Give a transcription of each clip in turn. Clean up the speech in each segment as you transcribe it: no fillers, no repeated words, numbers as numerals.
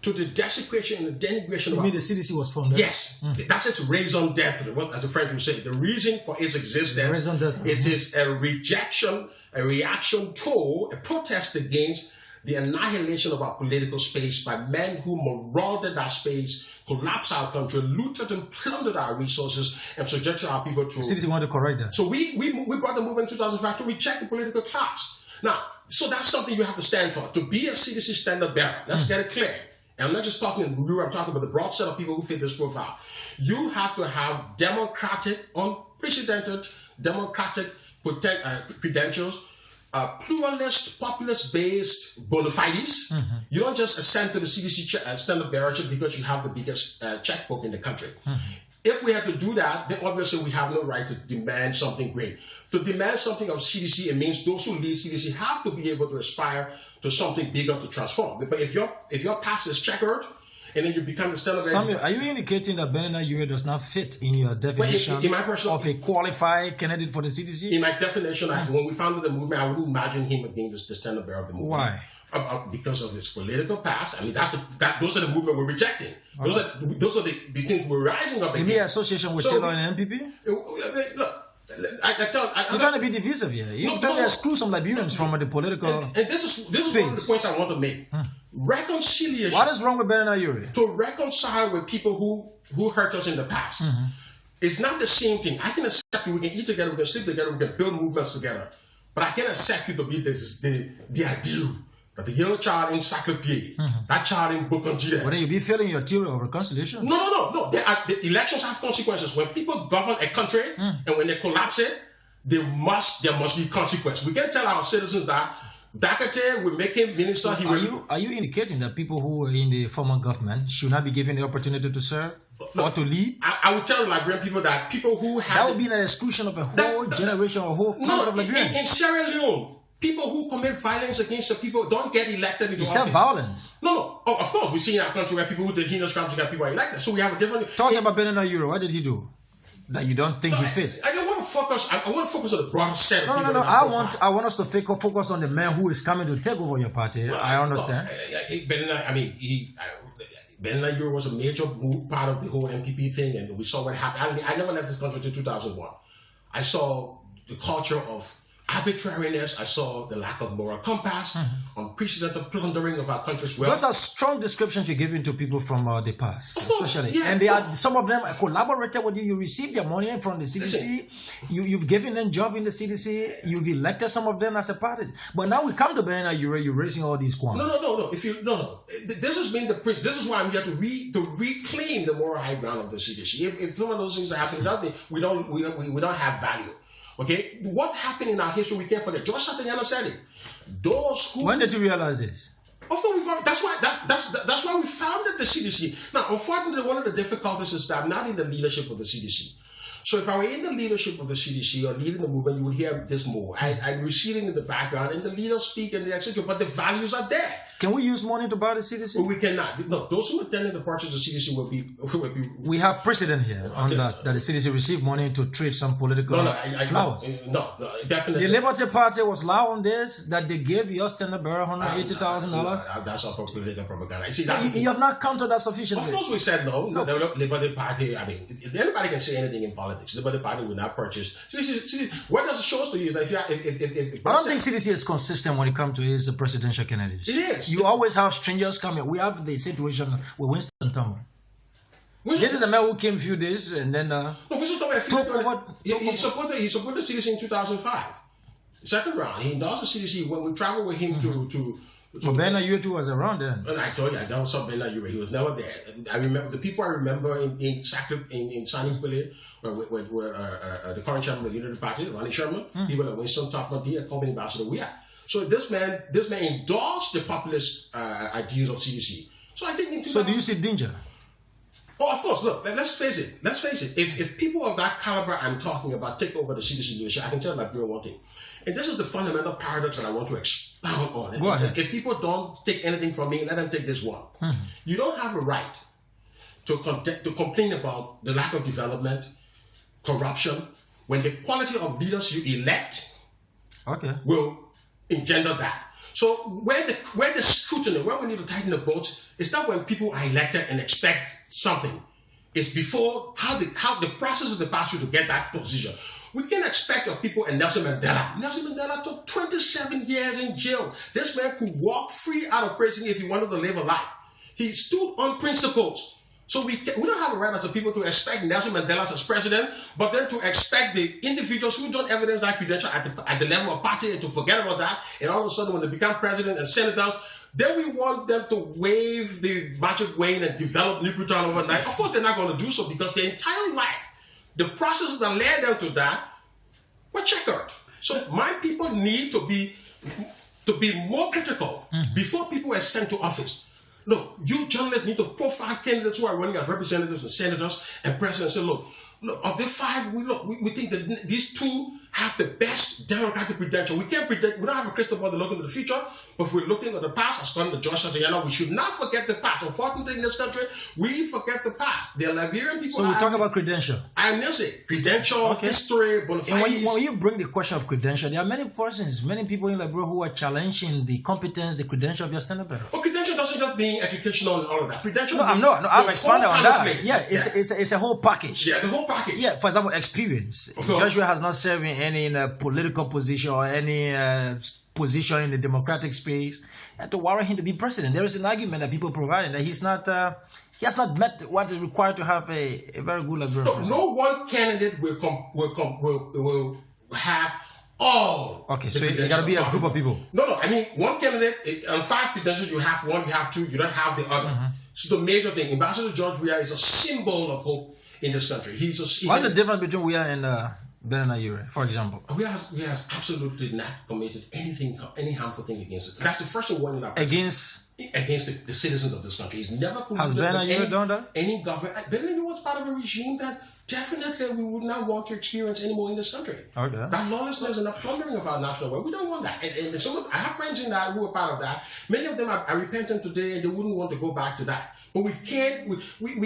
to the desecration and the denigration You mean the CDC was formed? Yes. That's its raison d'etre, as the French would say. The reason for its existence. It is a rejection, a reaction to, a protest against the annihilation of our political space by men who marauded that space, collapsed our country, looted and plundered our resources, and subjected our people to... CDC wanted to correct that. So we brought the movement in 2005 to reject the political class. Now, so that's something you have to stand for. To be a CDC standard bearer, let's get it clear. And I'm not just talking in Bureau, I'm talking about the broad set of people who fit this profile. You have to have democratic, unprecedented, democratic credentials, pluralist, populist-based bona fides. You don't just ascend to the CDC standard bearership because you have the biggest checkbook in the country. If we had to do that, then obviously we have no right to demand something great. To demand something of CDC, it means those who lead CDC have to be able to aspire to something bigger to transform. But if your past is checkered, and then you become the standard bearer... Samuel, are you indicating that Benoni Urey does not fit in your definition of a qualified candidate for the CDC? In my definition, when we founded the movement, I wouldn't imagine him being the standard bearer of the movement. Why? Because of his political past. I mean, those are the movement we're rejecting. Those are the things we're rising up against. In the association with Taylor and MPP? Look, you're trying to be divisive here. You're trying to exclude some Liberians from the political and this is one of the points I want to make. Reconciliation. What is wrong with Benoni Urey? To reconcile with people who hurt us in the past. It's not the same thing. I can accept you. We can eat together. We can sleep together. We can build movements together. But I can accept you to be the ideal. That the young child in Sacre-Pied, that child in Bokonjide. Well, then you'll be failing your theory of reconciliation. No. The elections have consequences. When people govern a country and when they collapse it, there must be consequence. We can tell our citizens that Dakate will make him minister. Are you indicating that people who were in the former government should not be given the opportunity to serve or to lead? I would tell Liberian people that people who have... That would be an exclusion of a whole generation or a whole class of Liberians. In Sierra Leone, people who commit violence against the people don't get elected into office. Violence? No. Oh, of course, we see in our country where people who did heinous crimes against people are elected. So we have a different... Talking about Benoni Urey, what did he do that you don't think he fits? I don't want to focus. I want to focus on the broad set of people. No. I want us to focus on the man who is coming to take over your party. Well, I understand. Benoni Urey was a major part of the whole MPP thing, and we saw what happened. I never left this country until 2001. I saw the culture of arbitrariness. I saw the lack of moral compass, unprecedented plundering of our country's wealth. Those are strong descriptions you're giving to people from the past, especially. Yeah, and they are some of them collaborated with you. You received their money from the CDC. You've given them job in the CDC. You've elected some of them as a party. But now we come to Benoni Urey. You're raising all these qualms. No. This has been the principle. This is why I'm here to reclaim the moral high ground of the CDC. If some of those things are happening, we don't have value. Okay, what happened in our history we can't forget. George Santayana said it. Those who... When did you realize this? Of course, that's why we founded the CDC. Now, unfortunately, one of the difficulties is that I'm not in the leadership of the CDC. So if I were in the leadership of the CDC or leading the movement, you would hear this more. I'm receding in the background, and the leaders speak and the etc. But the values are there. Can we use money to buy the CDC? Well, we cannot. No, those who are attending the purchase of the CDC will be. We have precedent here on that the CDC received money to trade some political flowers. No, definitely. The Liberty Party was loud on this, that they gave your standard bearer $180,000. That's our political propaganda. You have not counted that sufficiently. Of course, we said no. The Liberty Party. I mean, anybody can say anything in politics. The Liberty Party will not purchase. What does it show to you that if I don't think CDC is consistent when it comes to his presidential candidates. It is. You always have strangers coming. We have the situation with Winston Thomas. This is the man who came a few days and then Winston Thomas he supported CDC in 2005. Second round, he endorsed the CDC when we traveled with him to But Benoni Urey was around then. And I told you, I never saw Benoni Urey. He was never there. I remember the people I remember in Sani Kwele, where the current chairman of the Unity Party, Ronnie Sherman, people like Winston Thomas, the company ambassador, we are. So this man endorsed the populist ideas of CDC. So I think. So do you see danger? Oh, of course. Look, let's face it. If people of that caliber I'm talking about take over the CDC leadership, I can tell Liberia one thing. And this is the fundamental paradox that I want to expound on. Go ahead. If people don't take anything from me, let them take this one. You don't have a right to complain about the lack of development, corruption, when the quality of leaders you elect will engender that. So where the scrutiny, where we need to tighten the boat, it's not when people are elected and expect something. It's before how the process of the pass through to get that position. We can expect of people and Nelson Mandela. Nelson Mandela took 27 years in jail. This man could walk free out of prison if he wanted to live a life. He stood on principles. So we don't have a right as a people to expect Nelson Mandela as president, but then to expect the individuals who don't evidence that credential at the level of party and to forget about that, and all of a sudden when they become president and senators, then we want them to wave the magic wand and develop New Britain overnight. Of course, they're not going to do so because their entire life, the processes that led them to that, were checkered. So my people need to be more critical before people are sent to office. Look, you journalists need to profile candidates who are running as representatives and senators and presidents. And say, look, of the five, we think that these two have the best democratic credential. We can't predict, we don't have a crystal ball to look into the future, but if we're looking at the past, as according to George Santayana, we should not forget the past. Unfortunately, in this country, we forget the past. The Liberian people. So we talk about credential. I'm going to say credential, history, bona And fides. when you bring the question of credential, there are many persons, many people in Liberia who are challenging the competence, the credential of your standard bearer. Well, credential doesn't just mean educational and all of that. Credential. No, I've expanded on that. Yeah, it's it's a whole package. the whole package. Yeah, for example, experience. Joshua has not served in any political position or any position in the democratic space, and to warrant him to be president. There is an argument that people providing that he has not met what is required to have a very good Liberian president. No one candidate will have all. Okay, so it got to be a group of people. No. I mean, one candidate on 5 credentials, you have one, you have 2, you don't have the other. So the major thing, Ambassador George Weah is a symbol of hope in this country. What's the difference between Weah and Benoni Urey, for example? Weah has absolutely not committed any harmful thing against it. That's the first thing one in our against the citizens of this country. He's never has Benoni Urey done that? Any government. Benoni was part of a regime that definitely we would not want to experience anymore in this country. Okay. That lawlessness and the plundering of our national wealth, we don't want that. And some I have friends in that who are part of that. Many of them are repentant today and they wouldn't want to go back to that. But we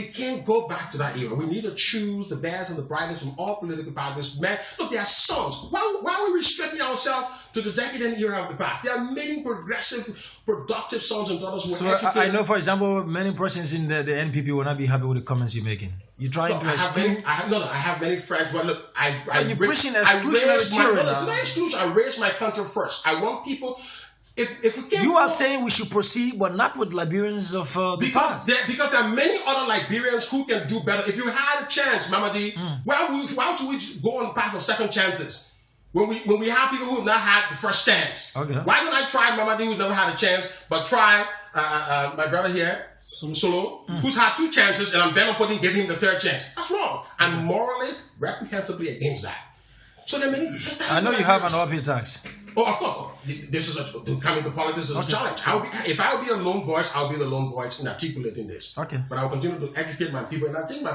can't go back to that era. We need to choose the best and the brightest from all political parties. Man, look, there are sons. Why are we restricting ourselves to the decadent era of the past? There are many progressive, productive sons and daughters who are educated. I know, for example, many persons in the NPP will not be happy with the comments you're making. You're trying to exclude. I have many friends, but look, you're pushing exclusionary theory now. It's not exclusion. I raise my country first. I want people. If we can't, you are saying we should proceed, but not with Liberians of the past. Because there are many other Liberians who can do better. If you had a chance, Mamadi, why should we go on the path of second chances? When we have people who have not had the first chance. Okay. Why don't I try Mamadi who's never had a chance, but try my brother here, Solo, who's had 2 chances, and I'm then giving him the 3rd chance. That's wrong. I'm morally, reprehensibly against that. So there are many. I know you have an uphill task. Oh, of course. This is coming to politics is a challenge. If I will be a lone voice, I'll be the lone voice in articulating this. Okay. But I'll continue to educate my people, and I think my